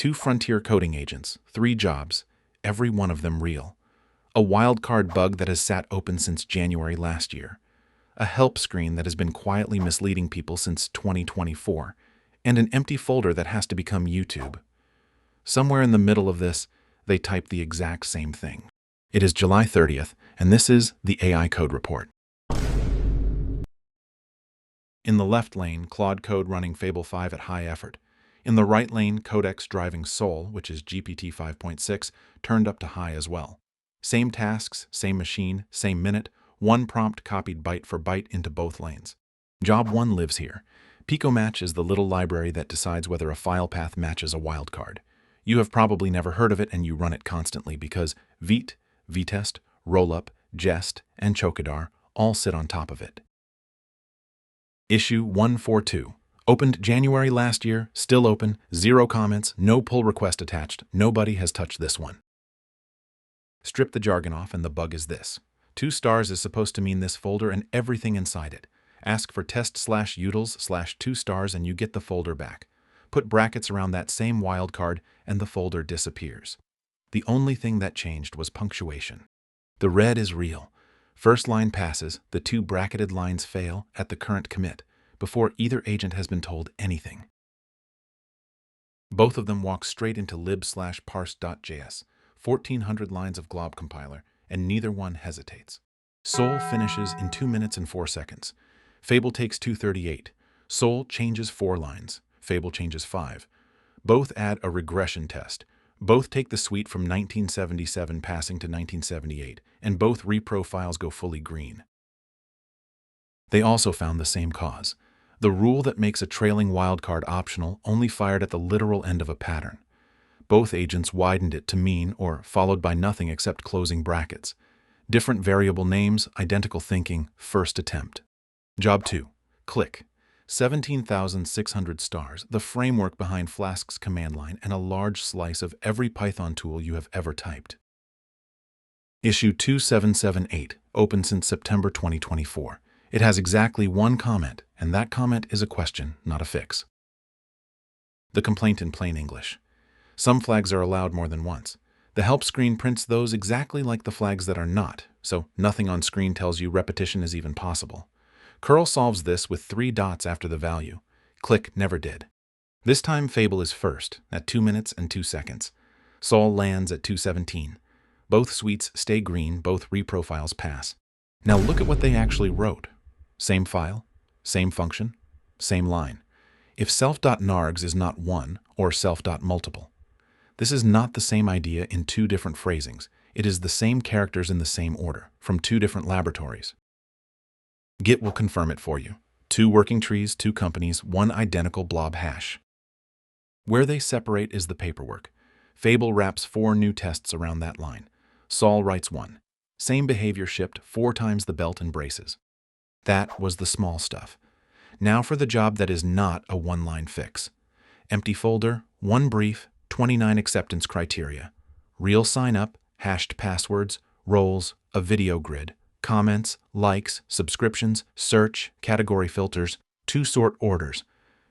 2 frontier coding agents, 3 jobs, every one of them real. A wildcard bug that has sat open since January last year. A help screen that has been quietly misleading people since 2024. And an empty folder that has to become YouTube. Somewhere in the middle of this, they type the exact same thing. It is July 30th, and this is the AI Code Report. In the left lane, Claude Code running Fable 5 at high effort. In the right lane, Codex driving Sol, which is GPT-5.6, turned up to high as well. Same tasks, same machine, same minute, one prompt copied byte for byte into both lanes. Job 1 lives here. Picomatch is the little library that decides whether a file path matches a wildcard. You have probably never heard of it and you run it constantly because Vite, vtest, rollup, jest, and chokidar all sit on top of it. Issue 142. Opened January last year, still open, 0 comments, no pull request attached, nobody has touched this one. Strip the jargon off and the bug is this. 2 stars is supposed to mean this folder and everything inside it. Ask for test/utils/2 stars and you get the folder back. Put brackets around that same wildcard and the folder disappears. The only thing that changed was punctuation. The red is real. First line passes, the 2 bracketed lines fail at the current commit, before either agent has been told anything. Both of them walk straight into lib/parse.js, 1400 lines of glob compiler, and neither one hesitates. Sol finishes in 2 minutes and 4 seconds. Fable takes 238. Sol changes 4 lines. Fable changes 5. Both add a regression test. Both take the suite from 1977 passing to 1978, and both repro files go fully green. They also found the same cause. The rule that makes a trailing wildcard optional only fired at the literal end of a pattern. Both agents widened it to mean or followed by nothing except closing brackets. Different variable names, identical thinking, first attempt. Job 2. Click. 17,600 stars, the framework behind Flask's command line, and a large slice of every Python tool you have ever typed. Issue 2778, open since September 2024. It has exactly 1 comment, and that comment is a question, not a fix. The complaint in plain English. Some flags are allowed more than once. The help screen prints those exactly like the flags that are not, so nothing on screen tells you repetition is even possible. Curl solves this with 3 dots after the value. Click never did. This time Fable is first, at 2 minutes and 2 seconds. Sol lands at 2:17. Both suites stay green, both reprofiles pass. Now look at what they actually wrote. Same file, same function, same line. If self.nargs is not 1 or self.multiple. This is not the same idea in 2 different phrasings. It is the same characters in the same order, from 2 different laboratories. Git will confirm it for you. 2 working trees, 2 companies, 1 identical blob hash. Where they separate is the paperwork. Fable wraps 4 new tests around that line. Sol writes 1. Same behavior shipped 4 times the belt and braces. That was the small stuff. Now for the job that is not a 1-line fix. Empty folder, 1 brief, 29 acceptance criteria. Real sign-up, hashed passwords, roles, a video grid, comments, likes, subscriptions, search, category filters, 2 sort orders,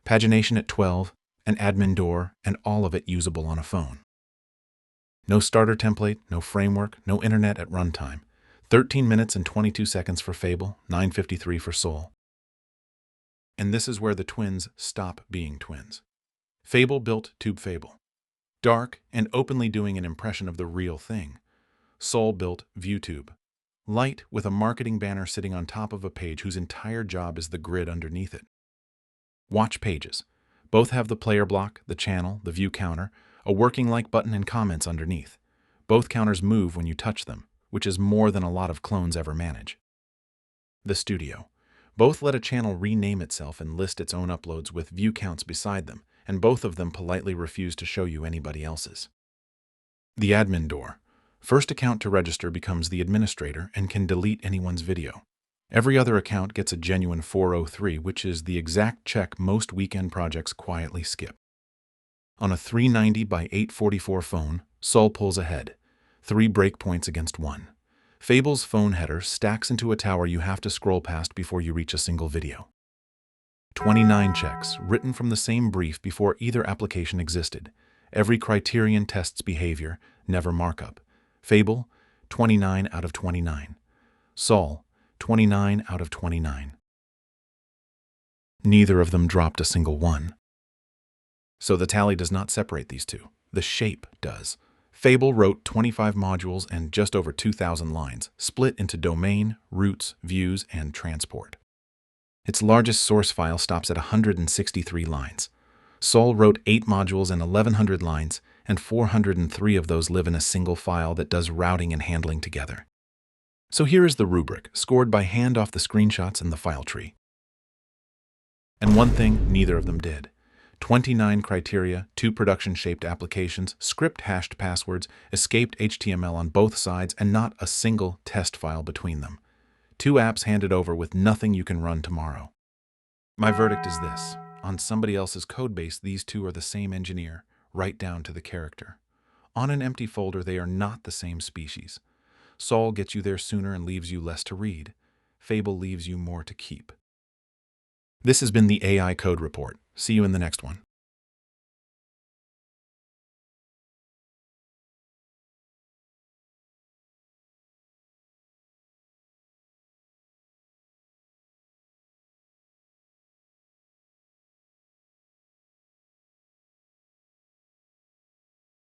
pagination at 12, an admin door, and all of it usable on a phone. No starter template, no framework, no internet at runtime. 13 minutes and 22 seconds for Fable, 9:53 for Sol. And this is where the twins stop being twins. Fable built Tube Fable. Dark and openly doing an impression of the real thing. Sol built ViewTube. Light with a marketing banner sitting on top of a page whose entire job is the grid underneath it. Watch pages. Both have the player block, the channel, the view counter, a working like button and comments underneath. Both counters move when you touch them, which is more than a lot of clones ever manage. The studio. Both let a channel rename itself and list its own uploads with view counts beside them, and both of them politely refuse to show you anybody else's. The admin door. First account to register becomes the administrator and can delete anyone's video. Every other account gets a genuine 403, which is the exact check most weekend projects quietly skip. On a 390 by 844 phone, Sol pulls ahead. 3 breakpoints against 1. Fable's phone header stacks into a tower you have to scroll past before you reach a single video. 29 checks, written from the same brief before either application existed. Every criterion tests behavior, never markup. Fable, 29 out of 29. Sol, 29 out of 29. Neither of them dropped a single one. So the tally does not separate these two. The shape does. Fable wrote 25 modules and just over 2,000 lines, split into domain, roots, views, and transport. Its largest source file stops at 163 lines. Sol wrote 8 modules and 1,100 lines, and 403 of those live in a single file that does routing and handling together. So here is the rubric, scored by hand off the screenshots in the file tree. And one thing neither of them did. 29 criteria, 2 production-shaped applications, script-hashed passwords, escaped HTML on both sides, and not a single test file between them. 2 apps handed over with nothing you can run tomorrow. My verdict is this. On somebody else's codebase, these two are the same engineer, right down to the character. On an empty folder, they are not the same species. Sol gets you there sooner and leaves you less to read. Fable leaves you more to keep. This has been the AI Code Report. See you in the next one.